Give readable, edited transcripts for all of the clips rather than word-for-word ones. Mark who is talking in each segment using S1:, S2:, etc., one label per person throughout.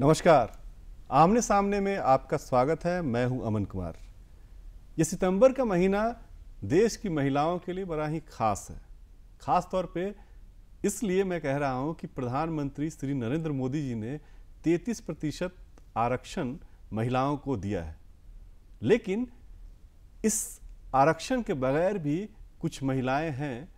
S1: नमस्कार। आमने सामने में आपका स्वागत है। मैं हूं अमन कुमार। ये सितंबर का महीना देश की महिलाओं के लिए बड़ा ही खास है। खास तौर पे इसलिए मैं कह रहा हूं कि प्रधानमंत्री श्री नरेंद्र मोदी जी ने 33% आरक्षण महिलाओं को दिया है। लेकिन इस आरक्षण के बगैर भी कुछ महिलाएं हैं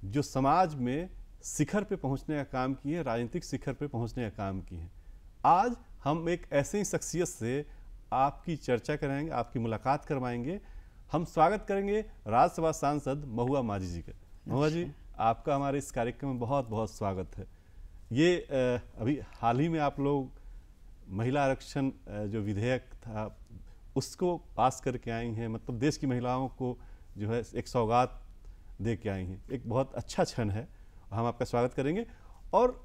S1: जो समाज में शिखर पे पहुंचने का काम की है, राजनीतिक शिखर पे पहुंचने का काम की है। आज हम एक ऐसे ही शख्सियत से आपकी चर्चा करेंगे, आपकी मुलाकात करवाएंगे। हम स्वागत करेंगे राज्यसभा सांसद महुआ माझी जी का। महुआ जी, आपका हमारे इस कार्यक्रम में बहुत बहुत स्वागत है। ये अभी हाल ही में आप लोग महिला आरक्षण जो विधेयक था उसको पास करके आई हैं, मतलब देश की महिलाओं को जो है एक सौगात दे के आई हैं। एक बहुत अच्छा क्षण है, हम आपका स्वागत करेंगे। और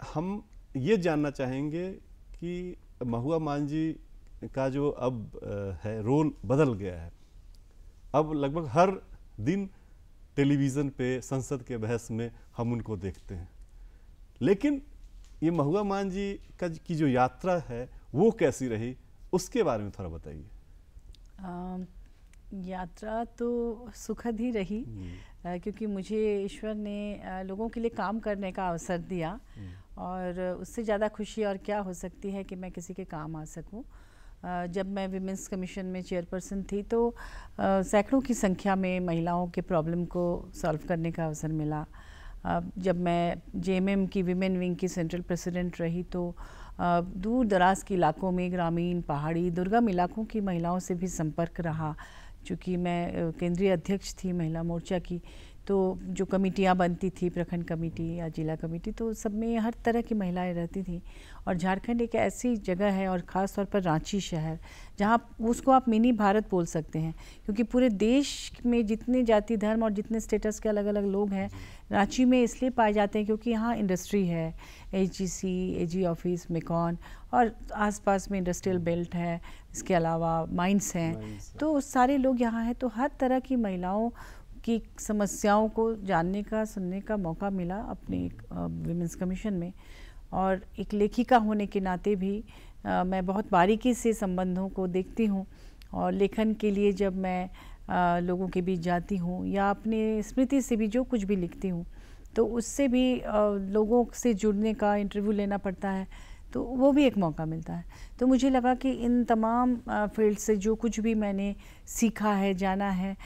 S1: हम ये जानना चाहेंगे कि महुआ माझी का जो अब है रोल बदल गया है। अब लगभग हर दिन टेलीविज़न पे संसद के बहस में हम उनको देखते हैं। लेकिन ये महुआ माझी की जो यात्रा है वो कैसी रही, उसके बारे में थोड़ा बताइए।
S2: यात्रा तो सुखद ही रही, क्योंकि मुझे ईश्वर ने लोगों के लिए काम करने का अवसर दिया और उससे ज़्यादा खुशी और क्या हो सकती है कि मैं किसी के काम आ सकूं। जब मैं विमेंस कमीशन में चेयरपर्सन थी तो सैकड़ों की संख्या में महिलाओं के प्रॉब्लम को सॉल्व करने का अवसर मिला। जब मैं जेएमएम की विमेन विंग की सेंट्रल प्रेसिडेंट रही तो दूर दराज के इलाकों में, ग्रामीण, पहाड़ी, दुर्गम इलाकों की महिलाओं से भी संपर्क रहा। चूँकि मैं केंद्रीय अध्यक्ष थी महिला मोर्चा की, तो जो कमेटियाँ बनती थी, प्रखंड कमेटी या जिला कमेटी, तो सब में हर तरह की महिलाएं रहती थी। और झारखंड एक ऐसी जगह है, और ख़ास तौर पर रांची शहर, जहाँ उसको आप मिनी भारत बोल सकते हैं, क्योंकि पूरे देश में जितने जाति धर्म और जितने स्टेटस के अलग अलग लोग हैं रांची में इसलिए पाए जाते हैं क्योंकि यहाँ इंडस्ट्री है, एचजीसी, एजी ऑफिस, मेकॉन, और आसपास में इंडस्ट्रियल बेल्ट है, इसके अलावा माइंस हैं। तो सारे लोग यहाँ हैं। तो हर तरह की महिलाओं की समस्याओं को जानने का, सुनने का मौका मिला अपने विमेंस कमीशन में। और एक लेखिका होने के नाते भी मैं बहुत बारीकी से संबंधों को देखती हूँ, और लेखन के लिए जब मैं लोगों के बीच जाती हूँ या अपने स्मृति से भी जो कुछ भी लिखती हूँ तो उससे भी लोगों से जुड़ने का, इंटरव्यू लेना पड़ता है, तो वो भी एक मौका मिलता है। तो मुझे लगा कि इन तमाम फील्ड से जो कुछ भी मैंने सीखा है, जाना है,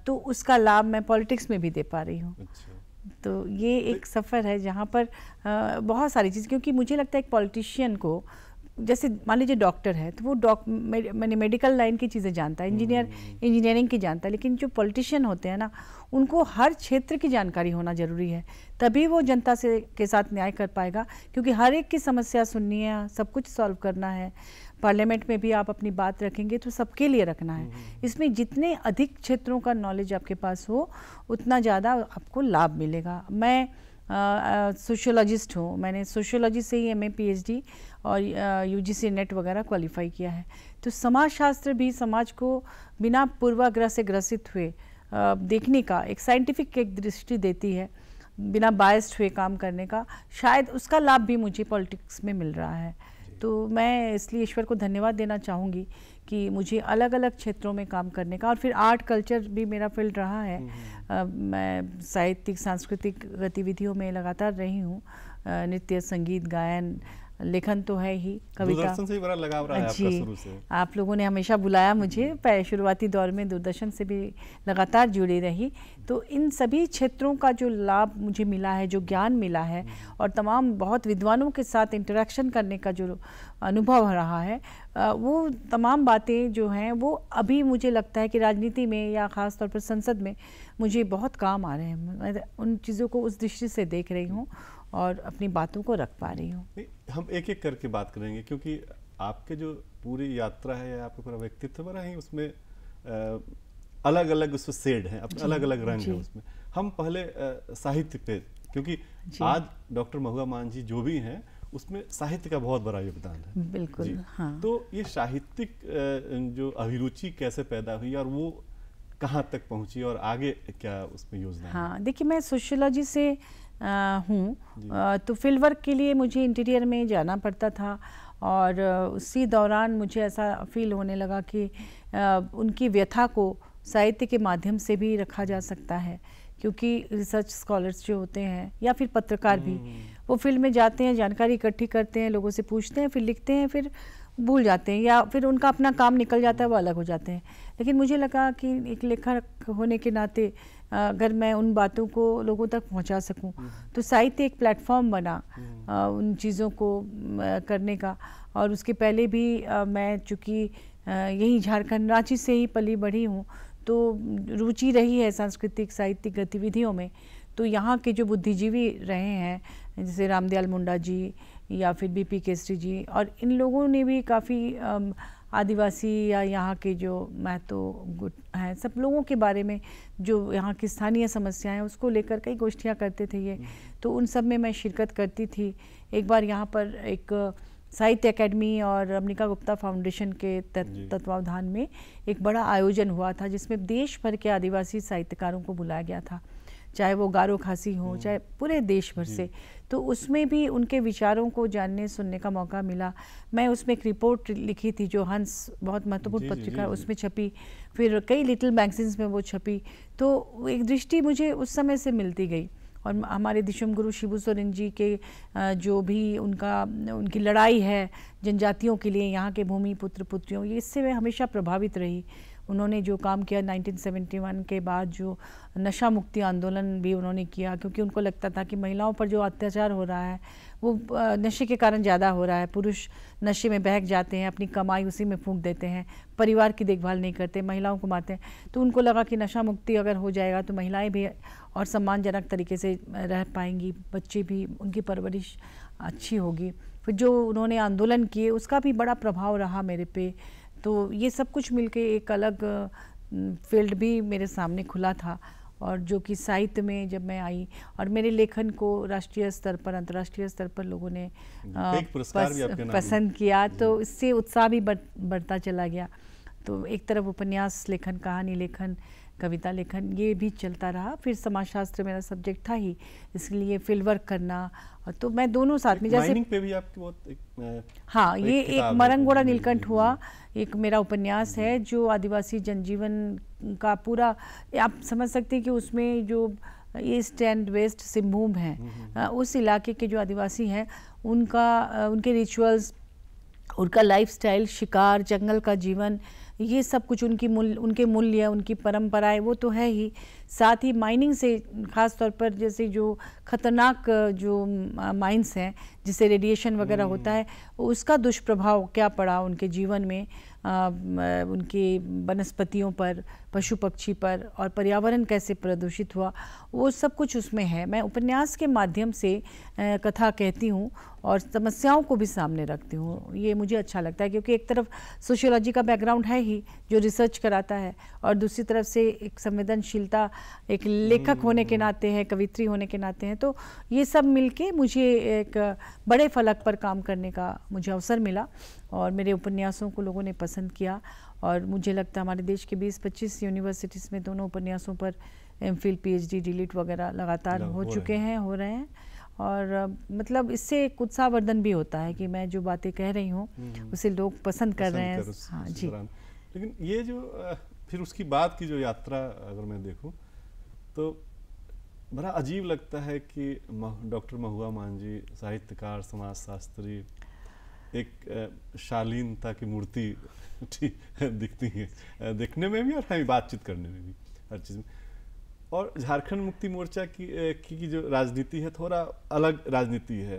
S2: तो उसका लाभ मैं पॉलिटिक्स में भी दे पा रही हूँ। अच्छा। तो ये एक सफ़र है जहाँ पर बहुत सारी चीज़, क्योंकि मुझे लगता है एक पॉलिटिशियन को, जैसे मान लीजिए डॉक्टर है तो वो मैंने मेडिकल लाइन की चीज़ें जानता है, इंजीनियरिंग की जानता है, लेकिन जो पॉलिटिशियन होते हैं ना, उनको हर क्षेत्र की जानकारी होना ज़रूरी है, तभी वो जनता से के साथ न्याय कर पाएगा। क्योंकि हर एक की समस्या सुननी है, सब कुछ सॉल्व करना है। पार्लियामेंट में भी आप अपनी बात रखेंगे तो सबके लिए रखना है। इसमें जितने अधिक क्षेत्रों का नॉलेज आपके पास हो उतना ज़्यादा आपको लाभ मिलेगा। मैं सोशियोलॉजिस्ट हूँ, मैंने सोशियोलॉजी से ही एमए पीएचडी और यूजीसी नेट वगैरह क्वालिफाई किया है। तो समाजशास्त्र भी समाज को बिना पूर्वाग्रह से ग्रसित हुए देखने का एक साइंटिफिक एक दृष्टि देती है, बिना बायस्ड हुए काम करने का। शायद उसका लाभ भी मुझे पॉलिटिक्स में मिल रहा है। तो मैं इसलिए ईश्वर को धन्यवाद देना चाहूँगी कि मुझे अलग अलग क्षेत्रों में काम करने का, और फिर आर्ट कल्चर भी मेरा फील्ड रहा है। मैं साहित्यिक सांस्कृतिक गतिविधियों में लगातार रही हूँ, नृत्य, संगीत, गायन, लेखन तो है ही, कविता।
S1: दूरदर्शन से भी बड़ा लगाव रहा है आपका शुरू से।
S2: आप लोगों ने हमेशा बुलाया मुझे, शुरुआती दौर में दूरदर्शन से भी लगातार जुड़ी रही। तो इन सभी क्षेत्रों का जो लाभ मुझे मिला है, जो ज्ञान मिला है, और तमाम बहुत विद्वानों के साथ इंटरेक्शन करने का जो अनुभव रहा है, वो तमाम बातें जो हैं वो अभी मुझे लगता है कि राजनीति में या ख़ास तौर पर संसद में मुझे बहुत काम आ रहे हैं। मैं उन चीज़ों को उस दृष्टि से देख रही हूँ और अपनी बातों को रख पा रही हूँ।
S1: हम एक एक करके बात करेंगे, क्योंकि आपके जो पूरी यात्रा है या आपका पूरा व्यक्तित्व बना है, उसमें अलग अलग उसमें शेड हैं, अपने अलग अलग रंग हैं उसमें। हम पहले साहित्य पे, क्योंकि आज डॉक्टर महुआ माझी जो भी हैं उसमें साहित्य का बहुत बड़ा योगदान है।
S2: बिल्कुल, हाँ।
S1: तो ये साहित्यिक जो अभिरुचि कैसे पैदा हुई और वो कहाँ तक पहुँची और आगे क्या उसमें योजना है?
S2: हाँ, देखिए, मैं सोशियोलॉजी से हूँ। तो फील्ड वर्क के लिए मुझे इंटीरियर में जाना पड़ता था और उसी दौरान मुझे ऐसा फील होने लगा कि उनकी व्यथा को साहित्य के माध्यम से भी रखा जा सकता है, क्योंकि रिसर्च स्कॉलर्स जो होते हैं या फिर पत्रकार भी, वो फील्ड में जाते हैं, जानकारी इकट्ठी करते हैं, लोगों से पूछते हैं, फिर लिखते हैं, फिर भूल जाते हैं या फिर उनका अपना काम निकल जाता है, वो अलग हो जाते हैं। लेकिन मुझे लगा कि एक लेखक होने के नाते अगर मैं उन बातों को लोगों तक पहुंचा सकूं, तो साहित्य एक प्लेटफॉर्म बना उन चीज़ों को करने का। और उसके पहले भी मैं चूँकि यही झारखंड रांची से ही पली बढ़ी हूँ, तो रुचि रही है सांस्कृतिक साहित्यिक गतिविधियों में। तो यहाँ के जो बुद्धिजीवी रहे हैं, जैसे रामदयाल मुंडा जी या फिर बीपी केसरी जी, और इन लोगों ने भी काफ़ी आदिवासी या यहाँ के जो महतो गुट हैं, सब लोगों के बारे में जो यहाँ की स्थानीय समस्याएं हैं उसको लेकर कई गोष्ठियाँ करते थे ये। तो उन सब में मैं शिरकत करती थी। एक बार यहाँ पर एक साहित्य एकेडमी और अमनिका गुप्ता फाउंडेशन के तत्वावधान में एक बड़ा आयोजन हुआ था, जिसमें देश भर के आदिवासी साहित्यकारों को बुलाया गया था, चाहे वो गारो खासी हो, चाहे पूरे देश भर से। तो उसमें भी उनके विचारों को जानने सुनने का मौका मिला। मैं उसमें एक रिपोर्ट लिखी थी जो हंस, बहुत महत्वपूर्ण पत्रिका, उसमें छपी, फिर कई लिटिल मैगजीन्स में वो छपी। तो एक दृष्टि मुझे उस समय से मिलती गई। और हमारे दिशम गुरु शिबू सोरेन जी के जो भी उनकी लड़ाई है जनजातियों के लिए, यहाँ के भूमि पुत्र पुत्रियों, ये इससे मैं हमेशा प्रभावित रही। उन्होंने जो काम किया 1971 के बाद, जो नशा मुक्ति आंदोलन भी उन्होंने किया, क्योंकि उनको लगता था कि महिलाओं पर जो अत्याचार हो रहा है वो नशे के कारण ज़्यादा हो रहा है। पुरुष नशे में बहक जाते हैं, अपनी कमाई उसी में फूंक देते हैं, परिवार की देखभाल नहीं करते, महिलाओं को मारते हैं। तो उनको लगा कि नशा मुक्ति अगर हो जाएगा तो महिलाएं भी और सम्मानजनक तरीके से रह पाएंगी, बच्चे भी, उनकी परवरिश अच्छी होगी। फिर जो उन्होंने आंदोलन किए उसका भी बड़ा प्रभाव रहा मेरे पे। तो ये सब कुछ मिलके एक अलग फील्ड भी मेरे सामने खुला था। और जो कि साहित्य में जब मैं आई और मेरे लेखन को राष्ट्रीय स्तर पर, अंतर्राष्ट्रीय स्तर पर लोगों ने पसंद किया, तो इससे उत्साह भी बढ़ता चला गया। तो एक तरफ उपन्यास लेखन, कहानी लेखन, कविता लेखन, ये भी चलता रहा। फिर समाजशास्त्र मेरा सब्जेक्ट था ही, इसलिए फील्ड वर्क करना, तो मैं दोनों साथ में, जैसे
S1: पे भी आपकी बहुत
S2: हाँ, ये एक मरंगोड़ा नीलकंठ हुआ, एक मेरा उपन्यास है जो आदिवासी जनजीवन का पूरा, आप समझ सकते हैं कि उसमें जो ईस्ट एंड वेस्ट सिंहभूम है, उस इलाके के जो आदिवासी हैं उनके रिचुअल्स, उनका लाइफस्टाइल, शिकार, जंगल का जीवन, ये सब कुछ, उनके मूल्य, उनकी परंपराएं, वो तो है ही। साथ ही माइनिंग से, खास तौर पर जैसे जो खतरनाक जो माइंस हैं जिससे रेडिएशन वगैरह होता है, उसका दुष्प्रभाव क्या पड़ा उनके जीवन में, उनकी वनस्पतियों पर, पशु पक्षी पर, और पर्यावरण कैसे प्रदूषित हुआ, वो सब कुछ उसमें है। मैं उपन्यास के माध्यम से कथा कहती हूँ और समस्याओं को भी सामने रखती हूँ। ये मुझे अच्छा लगता है, क्योंकि एक तरफ सोशियोलॉजी का बैकग्राउंड है ही जो रिसर्च कराता है, और दूसरी तरफ से एक संवेदनशीलता एक लेखक होने के नाते है, कवित्री होने के नाते हैं। तो ये सब मिलके मुझे एक बड़े फलक पर काम करने का मुझे अवसर मिला, और मेरे उपन्यासों को लोगों ने पसंद किया। और मुझे लगता है हमारे देश के 20-25 यूनिवर्सिटीज़ में दोनों उपन्यासों पर एमफिल, पीएचडी, डीलिट वगैरह लगातार हो रहे हैं। और मतलब इससे एक उत्साहवर्धन भी होता है कि मैं जो बातें कह रही हूँ उसे लोग पसंद कर रहे हैं। हाँ जी।
S1: लेकिन ये जो फिर उसकी बाद की जो यात्रा अगर मैं देखूँ तो बड़ा अजीब लगता है कि डॉक्टर महुआ मांझी, साहित्यकार, समाजशास्त्री, एक शालीनता की मूर्ति दिखती है देखने में भी और हमें बातचीत करने में भी, हर चीज़ में। और झारखंड मुक्ति मोर्चा की जो राजनीति है थोड़ा अलग राजनीति है,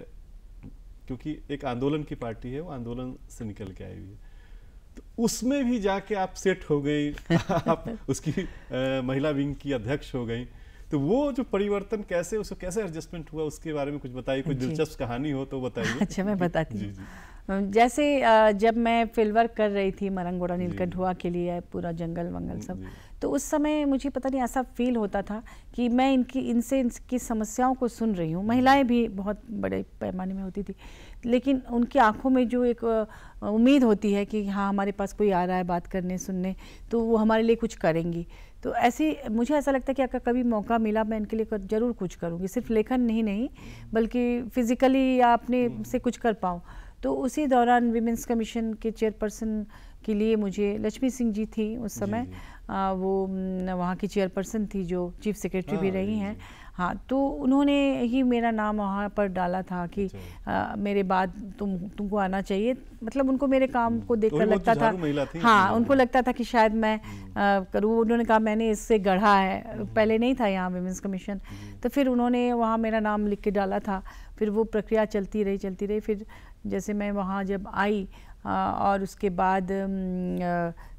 S1: क्योंकि एक आंदोलन की पार्टी है, वो आंदोलन से निकल के आई हुई है। तो उसमें भी जाके आप सेट हो गई, आप उसकी महिला विंग की अध्यक्ष हो गई। तो वो जो परिवर्तन कैसे, उसको कैसे एडजस्टमेंट हुआ, उसके बारे में कुछ बताइए, कोई दिलचस्प कहानी हो तो बताइए।
S2: अच्छा, मैं बताती हूँ। जैसे जब मैं फील्ड वर्क कर रही थी मरंगोड़ा नीलकंठ हुआ के लिए, पूरा जंगल वंगल सब, तो उस समय मुझे पता नहीं ऐसा फील होता था कि मैं इनकी समस्याओं को सुन रही हूँ। महिलाएं भी बहुत बड़े पैमाने में होती थी, लेकिन उनकी आंखों में जो एक उम्मीद होती है कि हाँ, हमारे पास कोई आ रहा है बात करने, सुनने, तो वो हमारे लिए कुछ करेंगी। तो ऐसे मुझे ऐसा लगता है कि अगर कभी मौका मिला मैं इनके लिए ज़रूर कुछ करूँगी, सिर्फ लेखन नहीं बल्कि फिज़िकली या अपने से कुछ कर पाऊँ। तो उसी दौरान विमेंस कमीशन के चेयरपर्सन के लिए मुझे लक्ष्मी सिंह जी थी उस समय, वो वहाँ की चेयरपर्सन थी जो चीफ सेक्रेटरी भी रही हैं। हाँ, तो उन्होंने ही मेरा नाम वहाँ पर डाला था कि मेरे बाद तुमको आना चाहिए। मतलब उनको मेरे काम को देखकर लगता था, हाँ, उनको लगता था कि शायद मैं करूँ। उन्होंने कहा मैंने इससे गढ़ा है, पहले नहीं था यहाँ विमेंस कमीशन, तो फिर उन्होंने वहाँ मेरा नाम लिख के डाला था। फिर वो प्रक्रिया चलती रही। फिर जैसे मैं वहाँ जब आई और उसके बाद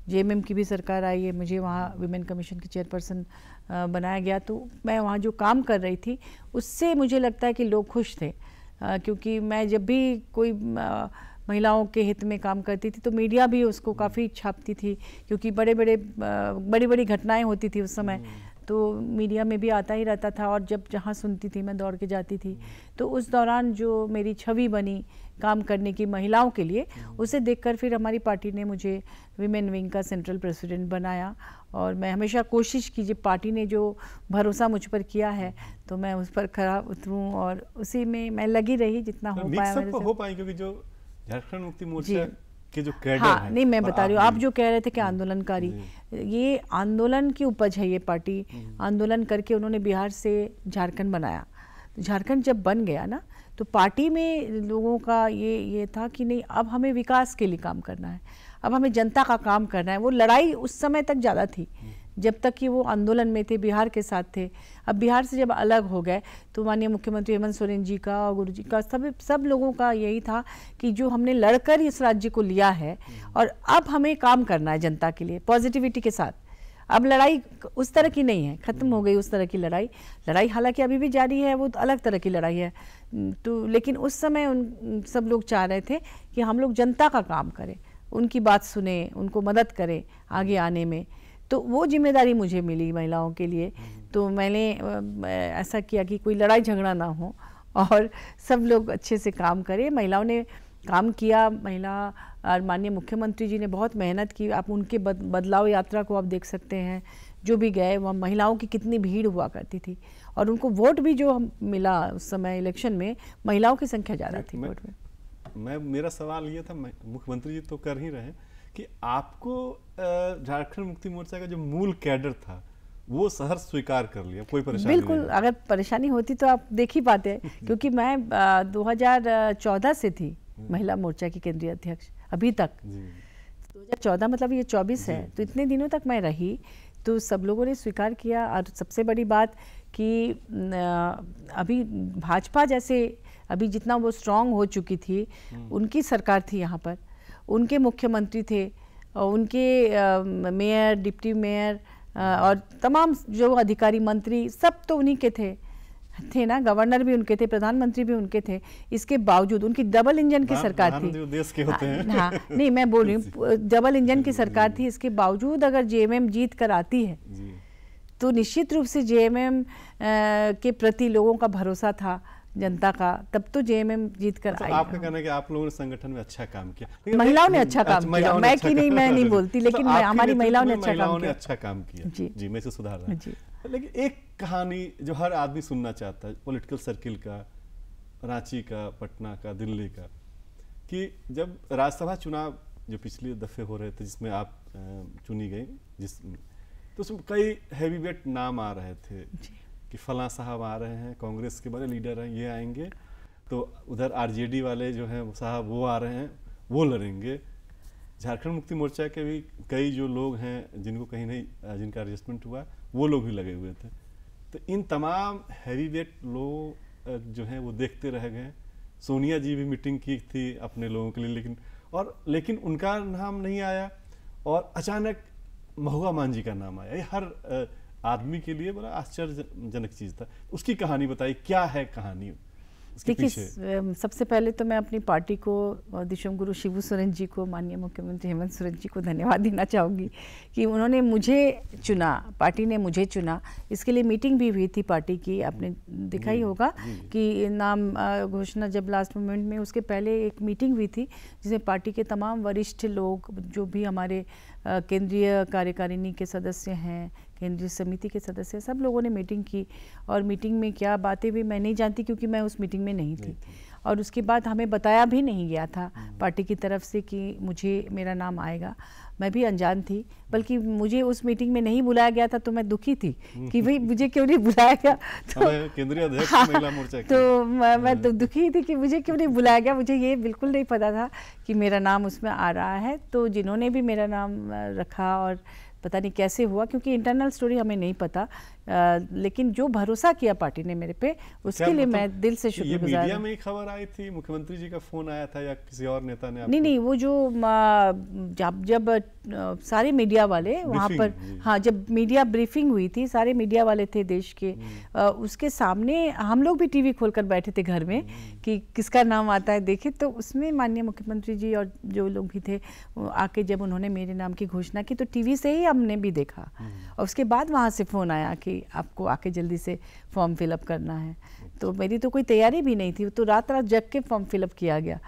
S2: जेएमएम की भी सरकार आई है, मुझे वहाँ विमेन कमीशन की चेयरपर्सन बनाया गया। तो मैं वहाँ जो काम कर रही थी उससे मुझे लगता है कि लोग खुश थे, क्योंकि मैं जब भी कोई महिलाओं के हित में काम करती थी तो मीडिया भी उसको काफ़ी छापती थी, क्योंकि बड़ी बड़ी घटनाएं होती थी उस समय, तो मीडिया में भी आता ही रहता था। और जब जहाँ सुनती थी मैं दौड़ के जाती थी। तो उस दौरान जो मेरी छवि बनी काम करने की महिलाओं के लिए, उसे देखकर फिर हमारी पार्टी ने मुझे विमेन विंग का सेंट्रल प्रेसिडेंट बनाया। और मैं हमेशा कोशिश की, जब पार्टी ने जो भरोसा मुझ पर किया है तो मैं उस पर खरा उतरूं, और उसी में मैं लगी रही जितना हो पाया मेरे से।
S1: हो पाई, क्योंकि जो झारखंड मुक्ति मोर्चा के जो कैडर
S2: हाँ, नहीं मैं बता रही हूँ, आप जो कह रहे थे कि आंदोलनकारी, ये आंदोलन की उपज है। ये पार्टी आंदोलन करके उन्होंने बिहार से झारखंड बनाया। तो झारखंड जब बन गया ना, तो पार्टी में लोगों का ये था कि नहीं, अब हमें विकास के लिए काम करना है, अब हमें जनता का काम करना है। वो लड़ाई उस समय तक ज़्यादा थी जब तक कि वो आंदोलन में थे, बिहार के साथ थे। अब बिहार से जब अलग हो गए तो माननीय मुख्यमंत्री हेमंत सोरेन जी का और गुरु जी का सब लोगों का यही था कि जो हमने लड़कर इस राज्य को लिया है और अब हमें काम करना है जनता के लिए पॉजिटिविटी के साथ। अब लड़ाई उस तरह की नहीं है, ख़त्म हो गई उस तरह की लड़ाई हालांकि अभी भी जारी है, वो तो अलग तरह की लड़ाई है। तो लेकिन उस समय उन सब लोग चाह रहे थे कि हम लोग जनता का काम करें, उनकी बात सुने, उनको मदद करें आगे आने में। तो वो जिम्मेदारी मुझे मिली महिलाओं के लिए। तो मैंने ऐसा किया कि कोई लड़ाई झगड़ा ना हो और सब लोग अच्छे से काम करें। महिलाओं ने काम किया, महिला और माननीय मुख्यमंत्री जी ने बहुत मेहनत की। आप उनके बदलाव यात्रा को आप देख सकते हैं, जो भी गए वहाँ महिलाओं की कितनी भीड़ हुआ करती थी, और उनको वोट भी जो मिला उस समय इलेक्शन में, महिलाओं की संख्या ज़्यादा थी वोट में।
S1: मेरा सवाल ये था, मुख्यमंत्री जी तो कर ही रहे हैं, कि आपको झारखंड मुक्ति मोर्चा का जो मूल कैडर था वो शहर स्वीकार कर लिया, कोई परेशानी
S2: बिल्कुल
S1: नहीं?
S2: अगर परेशानी होती तो आप देख ही पाते क्योंकि मैं 2014 से थी महिला मोर्चा की केंद्रीय अध्यक्ष अभी तक। 2014 मतलब ये 24 है, तो इतने दिनों तक मैं रही, तो सब लोगों ने स्वीकार किया। और सबसे बड़ी बात कि अभी भाजपा जैसे अभी जितना वो स्ट्रांग हो चुकी थी, उनकी सरकार थी यहाँ पर, उनके मुख्यमंत्री थे, उनके मेयर, डिप्टी मेयर और तमाम जो अधिकारी मंत्री सब तो उन्हीं के थे ना, गवर्नर भी उनके थे, प्रधानमंत्री भी उनके थे। इसके बावजूद उनकी डबल इंजन की सरकार थी।
S1: देश के होते हैं।
S2: हाँ, नहीं मैं बोल रही हूँ डबल इंजन की सरकार थी। इसके बावजूद अगर जेएमएम जीत कर आती है तो निश्चित रूप से जेएमएम के प्रति लोगों का भरोसा था, जनता का, तब तो जेएमएम जीत कर आई।
S1: आपका कहना है कि आप लोगों ने संगठन में अच्छा काम किया,
S2: महिलाओं ने अच्छा काम किया, मैं नहीं बोलती, लेकिन हमारी महिलाओं ने
S1: अच्छा काम किया। जी, मैं इसे सुधार रहा हूँ। लेकिन एक कहानी जो हर आदमी सुनना चाहता है पॉलिटिकल सर्किल का, रांची का, पटना का, दिल्ली का, कि जब राज्यसभा चुनाव जो पिछले दफे हो रहे थे जिसमें आप चुनी गई, तो उसमें कई हैवी वेट नाम आ रहे थे कि फलां साहब आ रहे हैं, कांग्रेस के बड़े लीडर हैं, ये आएंगे, तो उधर आरजेडी वाले जो हैं साहब वो आ रहे हैं, वो लड़ेंगे। झारखंड मुक्ति मोर्चा के भी कई जो लोग हैं जिनको कहीं नहीं, जिनका एडजस्टमेंट हुआ, वो लोग भी लगे हुए थे। तो इन तमाम हैवी वेट लोग जो हैं वो देखते रह गए। सोनिया जी भी मीटिंग की थी अपने लोगों के लिए, लेकिन उनका नाम नहीं आया, और अचानक महुआ मांझी का नाम आया। ये हर आदमी के लिए बड़ा आश्चर्यजनक चीज था। उसकी कहानी बताइए, क्या है कहानी?
S2: देखिए, सबसे पहले तो मैं अपनी पार्टी को, दिशम गुरु शिबू सोरेन जी को, माननीय मुख्यमंत्री हेमंत सोरेन जी को धन्यवाद देना चाहूँगी कि उन्होंने मुझे चुना, पार्टी ने मुझे चुना। इसके लिए मीटिंग भी हुई थी पार्टी की, आपने देखा ही होगा कि नाम घोषणा जब लास्ट मोमेंट में, उसके पहले एक मीटिंग हुई थी जिसमें पार्टी के तमाम वरिष्ठ लोग, जो भी हमारे केंद्रीय कार्यकारिणी के सदस्य हैं, केंद्रीय समिति के सदस्य, सब लोगों ने मीटिंग की। और मीटिंग में क्या बातें हुई मैं नहीं जानती, क्योंकि मैं उस मीटिंग में नहीं थी। और उसके बाद हमें बताया भी नहीं गया था पार्टी की तरफ से कि मुझे मेरा नाम आएगा। मैं भी अनजान थी, बल्कि मुझे उस मीटिंग में नहीं बुलाया गया था तो मैं दुखी थी कि भाई मुझे क्यों नहीं बुलाया गया। तो
S1: केंद्रीय अध्यक्ष महिला मोर्चा
S2: तो मैं तो दुखी थी कि मुझे क्यों नहीं बुलाया गया। मुझे ये बिल्कुल नहीं पता था कि मेरा नाम उसमें आ रहा है। तो जिन्होंने भी मेरा नाम रखा, और पता नहीं कैसे हुआ, क्योंकि इंटरनल स्टोरी हमें नहीं पता, लेकिन जो भरोसा किया पार्टी ने मेरे पे, उसके लिए मैं दिल से शुक्रगुजार हूं।
S1: मीडिया में ही खबर आई थी, मुख्यमंत्री जी का फोन आया था या किसी और नेता ने आपको?
S2: नहीं, वो जो जब सारे मीडिया वाले वहाँ पर, हाँ, जब मीडिया ब्रीफिंग हुई थी, सारे मीडिया वाले थे देश के, उसके सामने हम लोग भी टीवी खोलकर बैठे थे घर में कि किसका नाम आता है देखे। तो उसमें माननीय मुख्यमंत्री जी और जो लोग भी थे आके जब उन्होंने मेरे नाम की घोषणा की, तो टीवी से ही हमने भी देखा। और उसके बाद वहाँ से फ़ोन आया कि आपको आके जल्दी से फॉर्म फिलअप करना है। तो मेरी तो कोई तैयारी भी नहीं थी, तो रात रात जग के फॉर्म फिलअप किया गया।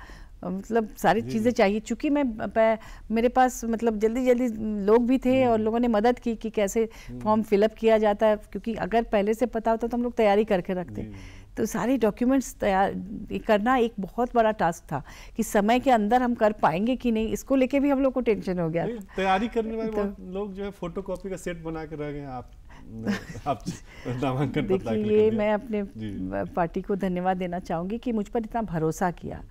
S2: मतलब सारी चीज़ें चाहिए, चूँकि मेरे पास मतलब जल्दी जल्दी लोग भी थे और लोगों ने मदद की कि कैसे फॉर्म फिलअप किया जाता है, क्योंकि अगर पहले से पता होता तो हम लोग तैयारी करके रखते। तो सारे डॉक्यूमेंट्स तैयार करना एक बहुत बड़ा टास्क था कि समय के अंदर हम कर पाएंगे कि नहीं, इसको लेके भी हम लोग को टेंशन हो गया।
S1: तैयारी करने वाले लोग जो है फोटोकॉपी का सेट बना के रह गए। आप नामांकन पत्र
S2: देखिए, मैं अपने पार्टी को धन्यवाद देना चाहूँगी कि मुझ पर इतना भरोसा किया,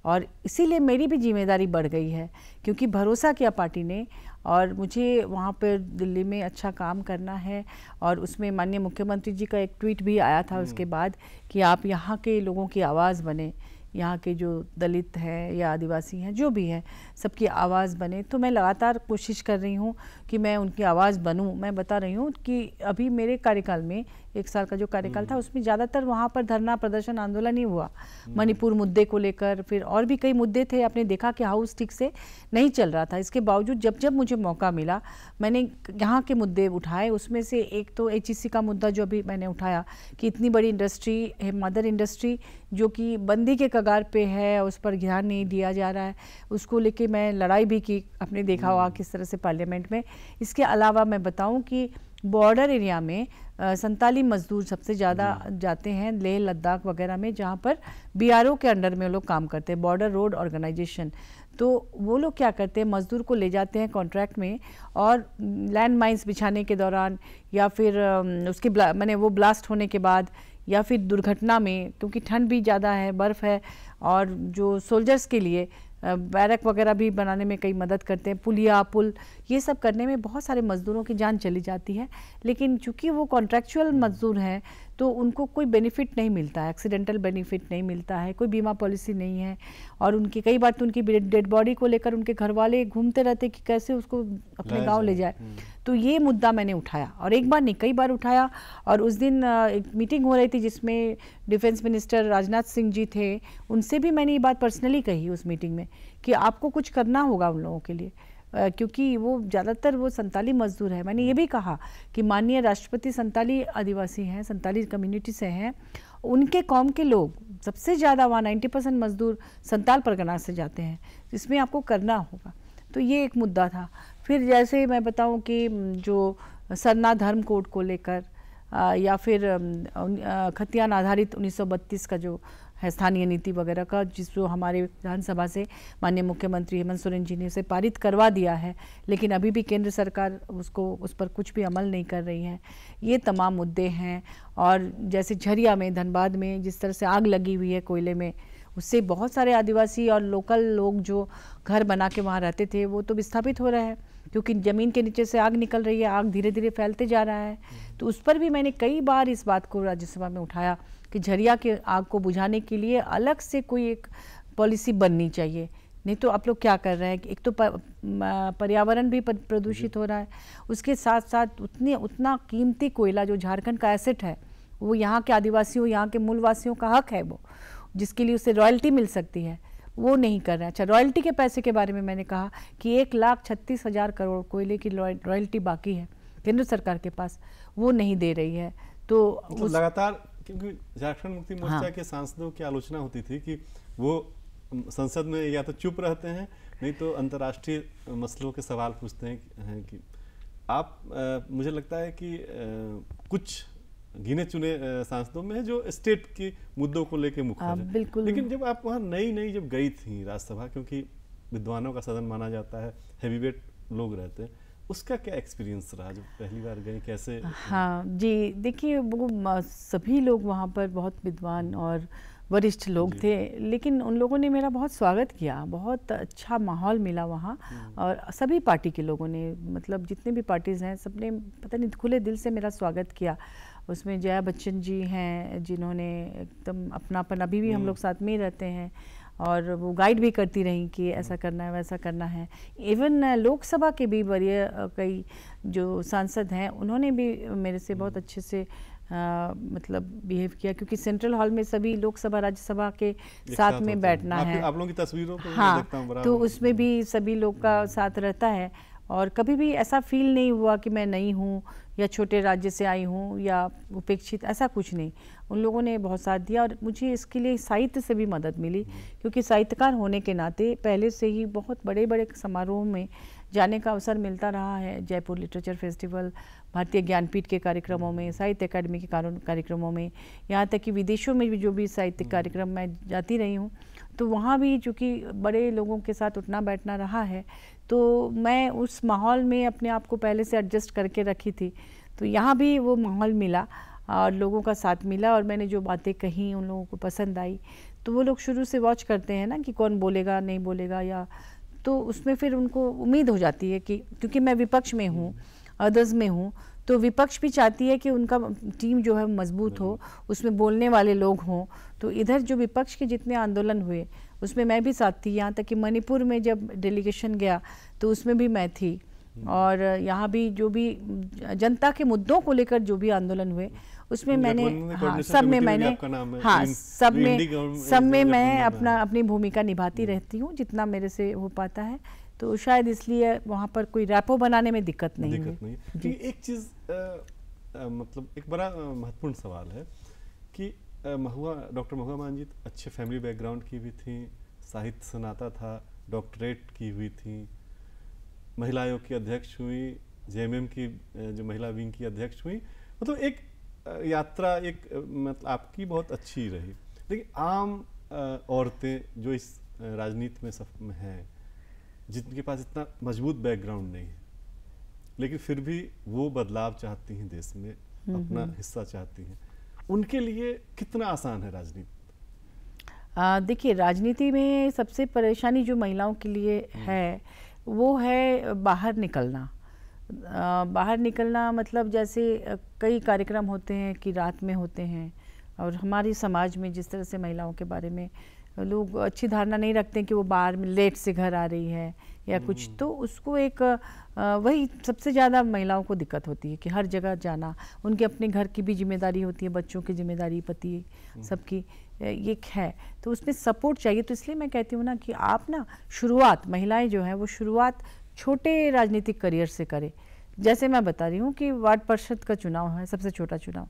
S2: और इसीलिए मेरी भी जिम्मेदारी बढ़ गई है, क्योंकि भरोसा किया पार्टी ने। और मुझे वहाँ पर दिल्ली में अच्छा काम करना है। और उसमें माननीय मुख्यमंत्री जी का एक ट्वीट भी आया था उसके बाद कि आप यहाँ के लोगों की आवाज़ बने, यहाँ के जो दलित हैं या आदिवासी हैं, जो भी हैं, सबकी आवाज़ बने। तो मैं लगातार कोशिश कर रही हूँ कि मैं उनकी आवाज़ बनूँ। मैं बता रही हूँ कि अभी मेरे कार्यकाल में, 1 साल का जो कार्यकाल था, उसमें ज़्यादातर वहाँ पर धरना प्रदर्शन आंदोलन ही हुआ, मणिपुर मुद्दे को लेकर। फिर और भी कई मुद्दे थे, आपने देखा कि हाउस ठीक से नहीं चल रहा था। इसके बावजूद जब जब मुझे मौका मिला, मैंने यहाँ के मुद्दे उठाए। उसमें से एक तो HEC का मुद्दा जो अभी मैंने उठाया कि इतनी बड़ी इंडस्ट्री है, मदर इंडस्ट्री, जो कि बंदी के कगार पे है, उस पर ध्यान नहीं दिया जा रहा है। उसको लेके मैं लड़ाई भी की, आपने देखा होगा किस तरह से पार्लियामेंट में। इसके अलावा मैं बताऊं कि बॉर्डर एरिया में संताली मजदूर सबसे ज़्यादा जाते हैं, लेह लद्दाख वगैरह में, जहाँ पर BRO के अंडर में लोग काम करते हैं, बॉर्डर रोड ऑर्गेनाइजेशन। तो वो लोग क्या करते हैं, मजदूर को ले जाते हैं कॉन्ट्रैक्ट में, और लैंड माइंस बिछाने के दौरान, या फिर उसके मैंने वो ब्लास्ट होने के बाद, या फिर दुर्घटना में, क्योंकि ठंड भी ज़्यादा है, बर्फ़ है, और जो सोल्जर्स के लिए बैरक वगैरह भी बनाने में कई मदद करते हैं, पुलिया पुल, ये सब करने में बहुत सारे मज़दूरों की जान चली जाती है। लेकिन चूंकि वो कॉन्ट्रैक्चुअल मज़दूर हैं, तो उनको कोई बेनिफिट नहीं मिलता है, एक्सीडेंटल बेनिफिट नहीं मिलता है, कोई बीमा पॉलिसी नहीं है। और उनकी कई बार तो उनकी डेड बॉडी को लेकर उनके घर वाले घूमते रहते कि कैसे उसको अपने गाँव ले जाए। तो ये मुद्दा मैंने उठाया, और एक बार नहीं, कई बार उठाया। और उस दिन एक मीटिंग हो रही थी जिसमें डिफेंस मिनिस्टर राजनाथ सिंह जी थे, उनसे भी मैंने ये बात पर्सनली कही उस मीटिंग में कि आपको कुछ करना होगा उन लोगों के लिए, क्योंकि वो ज़्यादातर वो संताली मजदूर है। मैंने ये भी कहा कि माननीय राष्ट्रपति संताली आदिवासी हैं, संताली कम्युनिटी से हैं, उनके कौम के लोग सबसे ज़्यादा, वहाँ 90% मजदूर संताल परगना से जाते हैं, इसमें आपको करना होगा। तो ये एक मुद्दा था। फिर जैसे मैं बताऊं कि जो सरना धर्म कोड को लेकर, या फिर खतियान आधारित 1932 का जो है स्थानीय नीति वगैरह का, जो हमारे विधानसभा से माननीय मुख्यमंत्री हेमंत सोरेन जी ने उसे पारित करवा दिया है, लेकिन अभी भी केंद्र सरकार उस पर कुछ भी अमल नहीं कर रही है। ये तमाम मुद्दे हैं। और जैसे झरिया में, धनबाद में जिस तरह से आग लगी हुई है कोयले में, उससे बहुत सारे आदिवासी और लोकल लोग जो घर बना के वहाँ रहते थे, वो तो विस्थापित हो रहे हैं, क्योंकि ज़मीन के नीचे से आग निकल रही है, आग धीरे धीरे फैलते जा रहा है। तो उस पर भी मैंने कई बार इस बात को राज्यसभा में उठाया कि झरिया के आग को बुझाने के लिए अलग से कोई एक पॉलिसी बननी चाहिए। नहीं तो आप लोग क्या कर रहे हैं, एक तो पर्यावरण भी प्रदूषित हो रहा है, उसके साथ साथ उतना कीमती कोयला जो झारखंड का एसेट है, वो यहाँ के आदिवासियों, यहाँ के मूलवासियों का हक है, वो जिसके लिए उसे रॉयल्टी मिल सकती है, वो नहीं कर रहा है। अच्छा, रॉयल्टी के पैसे के बारे में मैंने कहा कि 1,36,000 करोड़ कोयले की रॉयल्टी बाकी है केंद्र सरकार के पास, वो नहीं दे रही है। तो
S1: लगातार, क्योंकि झारखंड मुक्ति मोर्चा के सांसदों की आलोचना होती थी कि वो संसद में या तो चुप रहते हैं, नहीं तो अंतर्राष्ट्रीय मसलों के सवाल पूछते हैं कि आप मुझे लगता है कि कुछ गिने चुने सांसदों में है जो स्टेट के मुद्दों को लेकर मुखर है।
S2: बिल्कुल।
S1: लेकिन जब आप वहाँ नई जब गई थी राज्यसभा, क्योंकि विद्वानों का सदन माना जाता है, हैवीवेट लोग रहते हैं, उसका क्या एक्सपीरियंस रहा जब पहली बार गए, कैसे?
S2: हाँ जी, देखिए वो सभी लोग वहाँ पर बहुत विद्वान और वरिष्ठ लोग थे, लेकिन उन लोगों ने मेरा बहुत स्वागत किया, बहुत अच्छा माहौल मिला वहाँ। और सभी पार्टी के लोगों ने, मतलब जितने भी पार्टीज़ हैं, सबने पता नहीं खुले दिल से मेरा स्वागत किया। उसमें जया बच्चन जी हैं जिन्होंने एकदम अपनापन, अभी भी हम लोग साथ में ही रहते हैं, और वो गाइड भी करती रहीं कि ऐसा करना है वैसा करना है। इवन लोकसभा के भी वरीय कई जो सांसद हैं उन्होंने भी मेरे से बहुत अच्छे से मतलब बिहेव किया, क्योंकि सेंट्रल हॉल में सभी लोकसभा राज्यसभा के साथ में बैठना है।
S1: आप लोगों की तस्वीरों को
S2: हाँ,
S1: देखता हूं बराबर।
S2: तो उसमें भी सभी लोग का साथ रहता है, और कभी भी ऐसा फील नहीं हुआ कि मैं नई हूँ या छोटे राज्य से आई हूँ या उपेक्षित, ऐसा कुछ नहीं। उन लोगों ने बहुत साथ दिया, और मुझे इसके लिए साहित्य से भी मदद मिली, क्योंकि साहित्यकार होने के नाते पहले से ही बहुत बड़े बड़े समारोह में जाने का अवसर मिलता रहा है। जयपुर लिटरेचर फेस्टिवल, भारतीय ज्ञानपीठ के कार्यक्रमों में, साहित्य अकादमी के कार्यक्रमों में, यहाँ तक कि विदेशों में भी जो भी साहित्यिक कार्यक्रम मैं जाती रही हूँ, तो वहाँ भी चूँकि बड़े लोगों के साथ उठना बैठना रहा है, तो मैं उस माहौल में अपने आप को पहले से एडजस्ट करके रखी थी। तो यहाँ भी वो माहौल मिला और लोगों का साथ मिला, और मैंने जो बातें कही उन लोगों को पसंद आई। तो वो लोग शुरू से वॉच करते हैं ना कि कौन बोलेगा नहीं बोलेगा, या तो उसमें फिर उनको उम्मीद हो जाती है कि क्योंकि मैं विपक्ष में हूँ, अदर्स में हूँ, तो विपक्ष भी चाहती है कि उनका टीम जो है मजबूत हो, उसमें बोलने वाले लोग हों। तो इधर जो विपक्ष के जितने आंदोलन हुए उसमें मैं भी साथ थी, यहाँ तक कि मणिपुर में जब डेलीगेशन गया तो उसमें भी मैं थी, और यहाँ भी जो भी जनता के मुद्दों को लेकर जो भी आंदोलन हुए उसमें मैंने, हाँ, सब में मैंने, हाँ, सब में मैं अपनी भूमिका निभाती रहती हूँ जितना मेरे से हो पाता है। तो शायद इसलिए वहाँ पर कोई रैपो बनाने में दिक्कत नहीं हुई।
S1: एक चीज़ मतलब एक बड़ा महत्वपूर्ण सवाल है कि डॉक्टर महुआ मान अच्छे फैमिली बैकग्राउंड की भी थी, साहित्य सुनाता था, डॉक्टरेट की हुई थी, महिला आयोग की अध्यक्ष हुई, जेएमएम की जो महिला विंग की अध्यक्ष हुई, मतलब एक यात्रा एक मतलब आपकी बहुत अच्छी रही। लेकिन आम औरतें जो इस राजनीति में हैं, जिनके पास इतना मजबूत बैकग्राउंड नहीं है, लेकिन फिर भी वो बदलाव चाहती हैं, देश में अपना हिस्सा चाहती हैं, उनके लिए कितना आसान है राजनीति?
S2: देखिए, राजनीति में सबसे परेशानी जो महिलाओं के लिए है वो है बाहर निकलना। बाहर निकलना मतलब जैसे कई कार्यक्रम होते हैं कि रात में होते हैं, और हमारी समाज में जिस तरह से महिलाओं के बारे में लोग अच्छी धारणा नहीं रखते हैं कि वो बाहर में लेट से घर आ रही है या कुछ, तो उसको एक वही सबसे ज़्यादा महिलाओं को दिक्कत होती है कि हर जगह जाना, उनके अपने घर की भी जिम्मेदारी होती है, बच्चों की जिम्मेदारी, पति सबकी ये है, तो उसमें सपोर्ट चाहिए। तो इसलिए मैं कहती हूँ ना कि आप ना शुरुआत, महिलाएं जो हैं वो शुरुआत छोटे राजनीतिक करियर से करें। जैसे मैं बता रही हूँ कि वार्ड परिषद का चुनाव है, सबसे छोटा चुनाव,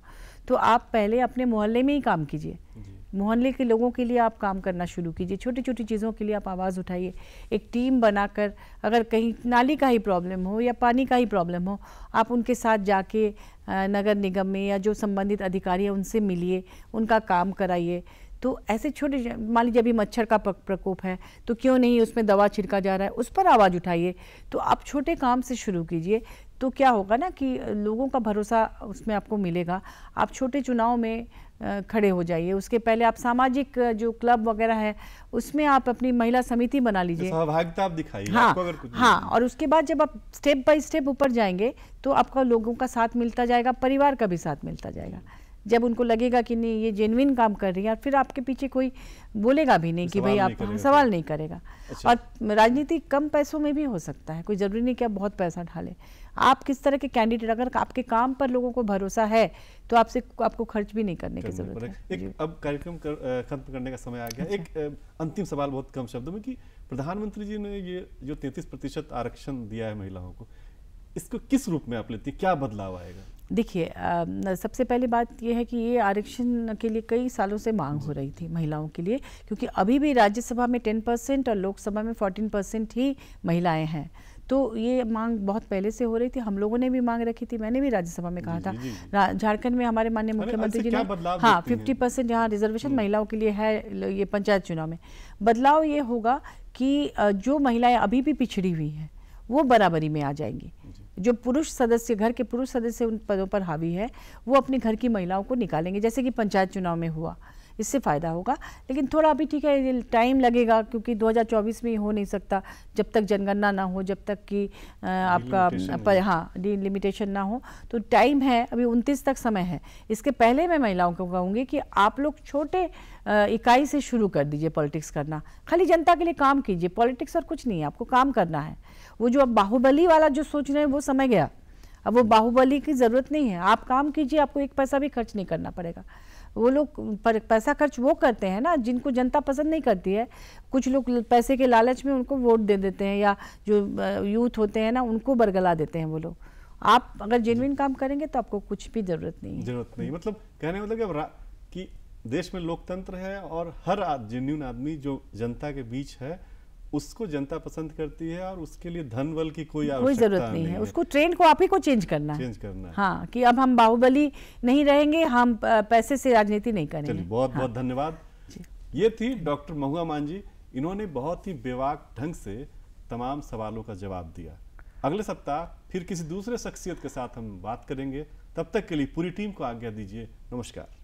S2: तो आप पहले अपने मोहल्ले में ही काम कीजिए, मोहल्ले के लोगों के लिए आप काम करना शुरू कीजिए, छोटी छोटी चीज़ों के लिए आप आवाज़ उठाइए, एक टीम बनाकर, अगर कहीं नाली का ही प्रॉब्लम हो या पानी का ही प्रॉब्लम हो, आप उनके साथ जाके नगर निगम में या जो संबंधित अधिकारी है उनसे मिलिए, उनका काम कराइए। तो ऐसे छोटे, मान लीजिए अभी मच्छर का प्रकोप है तो क्यों नहीं उसमें दवा छिड़का जा रहा है, उस पर आवाज़ उठाइए। तो आप छोटे काम से शुरू कीजिए, तो क्या होगा ना कि लोगों का भरोसा उसमें आपको मिलेगा। आप छोटे चुनाव में खड़े हो जाइए, उसके पहले आप सामाजिक जो क्लब वगैरह है उसमें आप अपनी महिला समिति बना लीजिए,
S1: सहभागिता आप दिखाइए।
S2: हाँ, हाँ, और उसके बाद जब आप स्टेप बाय स्टेप ऊपर जाएंगे तो आपका लोगों का साथ मिलता जाएगा, परिवार का भी साथ मिलता जाएगा। जब उनको लगेगा कि नहीं ये जेन्युइन काम कर रही है, फिर आपके पीछे कोई बोलेगा भी नहीं कि भाई आप सवाल नहीं करेगा। अच्छा। और राजनीति कम पैसों में भी हो सकता है, कोई ज़रूरी नहीं कि आप बहुत पैसा ढालें। आप किस तरह के कैंडिडेट, अगर आपके काम पर लोगों को भरोसा है तो आपको खर्च भी नहीं करने की जरूरत है।
S1: एक अब कार्यक्रम खत्म करने का समय आ गया। अच्छा। एक अंतिम सवाल बहुत कम शब्दों में कि प्रधानमंत्री जी ने ये जो 33% आरक्षण दिया है महिलाओं को, इसको किस रूप में आप लेती हैं, क्या बदलाव आएगा?
S2: देखिए, सबसे पहली बात यह है कि ये आरक्षण के लिए कई सालों से मांग हो रही थी महिलाओं के लिए, क्योंकि अभी भी राज्यसभा में 10% और लोकसभा में 14% ही महिलाएं हैं। तो ये मांग बहुत पहले से हो रही थी, हम लोगों ने भी मांग रखी थी, मैंने भी राज्यसभा में कहा था। झारखंड में हमारे माननीय मुख्यमंत्री जी ने 50% यहाँ रिजर्वेशन महिलाओं के लिए है ये पंचायत चुनाव में। बदलाव ये होगा कि जो महिलाएं अभी भी पिछड़ी हुई हैं वो बराबरी में आ जाएंगी। जो पुरुष सदस्य, घर के पुरुष सदस्य उन पदों पर हावी है, वो अपने घर की महिलाओं को निकालेंगे, जैसे कि पंचायत चुनाव में हुआ। इससे फ़ायदा होगा, लेकिन थोड़ा अभी ठीक है, टाइम लगेगा, क्योंकि 2024 में हो नहीं सकता जब तक जनगणना ना हो, जब तक कि आपका डिलिमिटेशन ना हो, तो टाइम है, अभी 29 तक समय है। इसके पहले मैं महिलाओं को कहूँगी कि आप लोग छोटे इकाई से शुरू कर दीजिए पॉलिटिक्स करना, खाली जनता के लिए काम कीजिए, पॉलिटिक्स और कुछ नहीं है, आपको काम करना है। वो जो अब बाहुबली वाला जो सोच रहे हैं वो समय गया, अब वो बाहुबली की ज़रूरत नहीं है। आप काम कीजिए, आपको एक पैसा भी खर्च नहीं करना पड़ेगा। वो लोग पैसा खर्च वो करते हैं ना जिनको जनता पसंद नहीं करती है। कुछ लोग पैसे के लालच में उनको वोट दे देते हैं, या जो यूथ होते हैं ना उनको बरगला देते हैं वो लोग। आप अगर जेन्युइन काम करेंगे तो आपको कुछ भी ज़रूरत नहीं।
S1: मतलब कहने का मतलब कि देश में लोकतंत्र है और हर जेन्युइन आदमी जो जनता के बीच है उसको जनता पसंद करती है, और उसके लिए धन बल की कोई
S2: जरूरत नहीं है। उसको ट्रेंड को आप ही को चेंज करना है। हाँ, कि अब हम बाहुबली नहीं रहेंगे, हम पैसे से राजनीति नहीं करेंगे।
S1: चलिए, बहुत बहुत धन्यवाद। ये थी डॉक्टर महुआ मान जी। इन्होंने बहुत ही बेबाक ढंग से तमाम सवालों का जवाब दिया। अगले सप्ताह फिर किसी दूसरे शख्सियत के साथ हम बात करेंगे। तब तक के लिए पूरी टीम को आज्ञा दीजिए। नमस्कार।